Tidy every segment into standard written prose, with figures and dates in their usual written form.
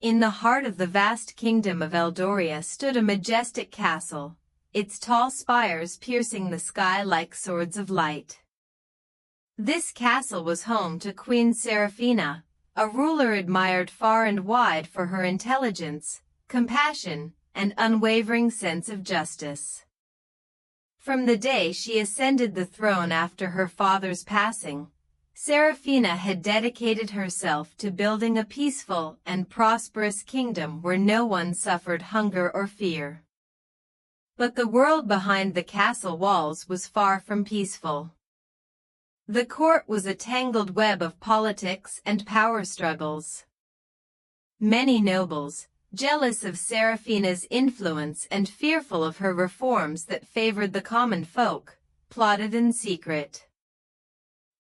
In the heart of the vast kingdom of Eldoria stood a majestic castle, its tall spires piercing the sky like swords of light. This castle was home to Queen Seraphina, a ruler admired far and wide for her intelligence, compassion, and unwavering sense of justice. From the day she ascended the throne after her father's passing, Seraphina had dedicated herself to building a peaceful and prosperous kingdom where no one suffered hunger or fear. But the world behind the castle walls was far from peaceful. The court was a tangled web of politics and power struggles. Many nobles, jealous of Seraphina's influence and fearful of her reforms that favored the common folk, plotted in secret.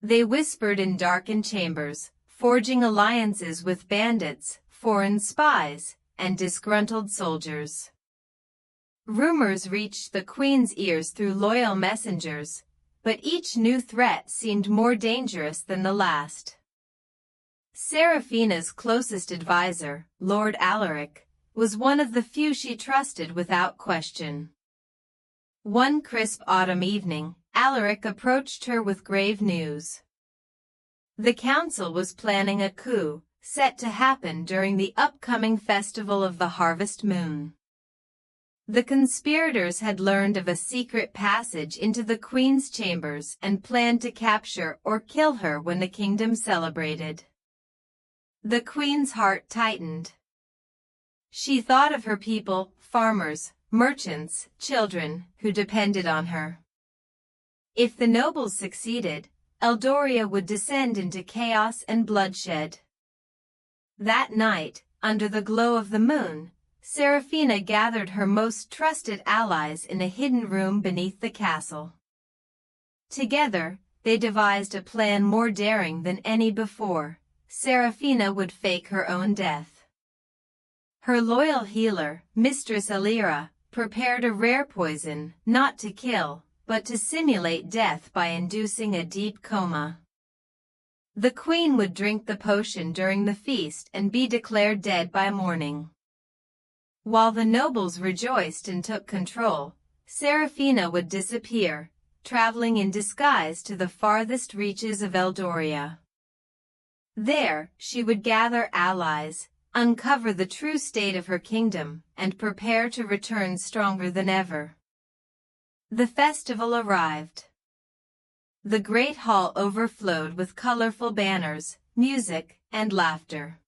They whispered in darkened chambers, forging alliances with bandits, foreign spies, and disgruntled soldiers. Rumors reached the queen's ears through loyal messengers, but each new threat seemed more dangerous than the last. Seraphina's closest advisor, Lord Alaric, was one of the few she trusted without question. One crisp autumn evening, Alaric approached her with grave news. The council was planning a coup, set to happen during the upcoming festival of the harvest moon. The conspirators had learned of a secret passage into the queen's chambers and planned to capture or kill her when the kingdom celebrated. The queen's heart tightened. She thought of her people, farmers, merchants, children, who depended on her. If the nobles succeeded, Eldoria would descend into chaos and bloodshed. That night, under the glow of the moon, Seraphina gathered her most trusted allies in a hidden room beneath the castle. Together, they devised a plan more daring than any before. Seraphina would fake her own death. Her loyal healer, Mistress Alira, prepared a rare poison, not to kill, but to simulate death by inducing a deep coma. The queen would drink the potion during the feast and be declared dead by morning. While the nobles rejoiced and took control, Seraphina would disappear, traveling in disguise to the farthest reaches of Eldoria. There, she would gather allies, uncover the true state of her kingdom, and prepare to return stronger than ever. The festival arrived. The great hall overflowed with colorful banners, music, and laughter.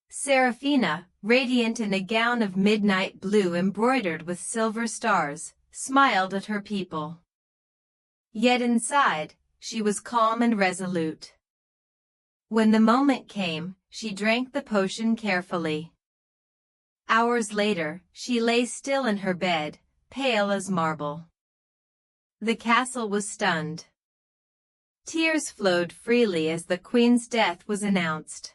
Seraphina, radiant in a gown of midnight blue embroidered with silver stars, smiled at her people. Yet inside, she was calm and resolute. When the moment came, she drank the potion carefully. Hours later, she lay still in her bed, pale as marble. The castle was stunned. Tears flowed freely as the queen's death was announced.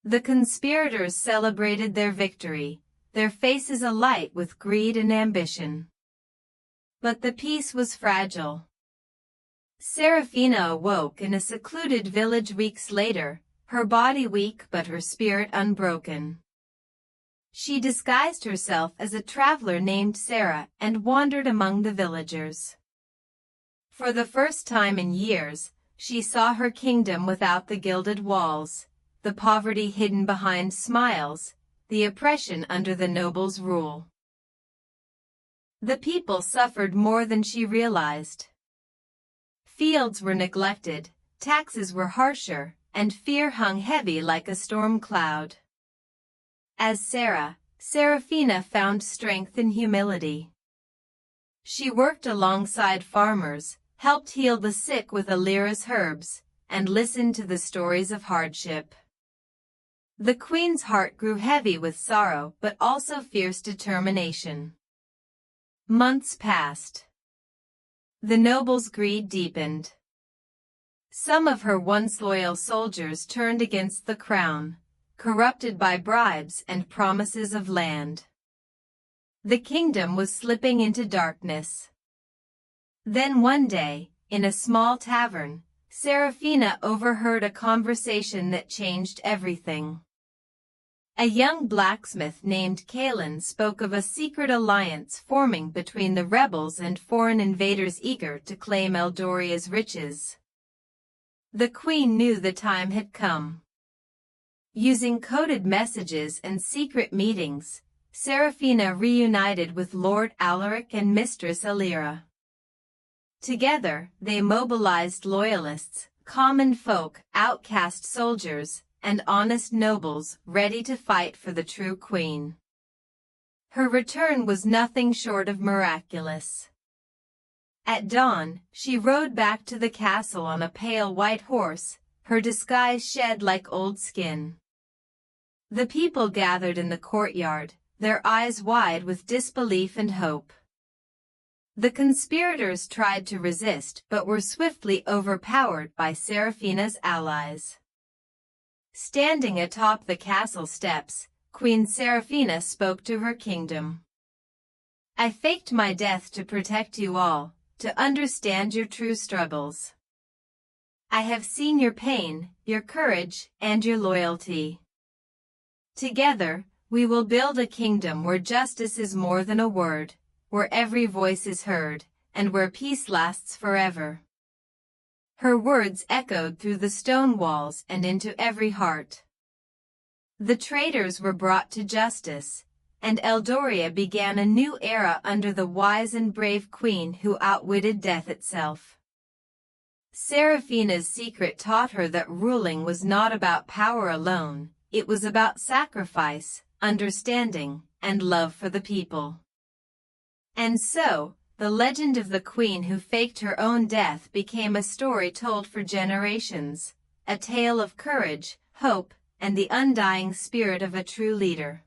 The conspirators celebrated their victory, their faces alight with greed and ambition. But the peace was fragile. Seraphina awoke in a secluded village weeks later, her body weak but her spirit unbroken. She disguised herself as a traveler named Sarah and wandered among the villagers. For the first time in years, she saw her kingdom without the gilded walls, the poverty hidden behind smiles, the oppression under the nobles' rule. The people suffered more than she realized. Fields were neglected, taxes were harsher, and fear hung heavy like a storm cloud. As Seraphina found strength in humility. She worked alongside farmers, helped heal the sick with Alira's herbs, and listened to the stories of hardship. The queen's heart grew heavy with sorrow but also fierce determination. Months passed. The nobles' greed deepened. Some of her once loyal soldiers turned against the crown, corrupted by bribes and promises of land. The kingdom was slipping into darkness. Then one day, in a small tavern, Seraphina overheard a conversation that changed everything. A young blacksmith named Kalen spoke of a secret alliance forming between the rebels and foreign invaders eager to claim Eldoria's riches. The queen knew the time had come. Using coded messages and secret meetings, Seraphina reunited with Lord Alaric and Mistress Alira. Together, they mobilized loyalists, common folk, outcast soldiers, and honest nobles ready to fight for the true queen. Her return was nothing short of miraculous. At dawn, she rode back to the castle on a pale white horse, her disguise shed like old skin. The people gathered in the courtyard, their eyes wide with disbelief and hope. The conspirators tried to resist but were swiftly overpowered by Seraphina's allies. Standing atop the castle steps, Queen Seraphina spoke to her kingdom. "I faked my death to protect you all, to understand your true struggles. I have seen your pain, your courage, and your loyalty. Together, we will build a kingdom where justice is more than a word, where every voice is heard, and where peace lasts forever." Her words echoed through the stone walls and into every heart. The traitors were brought to justice, and Eldoria began a new era under the wise and brave queen who outwitted death itself. Seraphina's secret taught her that ruling was not about power alone, it was about sacrifice, understanding, and love for the people. And so, the legend of the queen who faked her own death became a story told for generations, a tale of courage, hope, and the undying spirit of a true leader.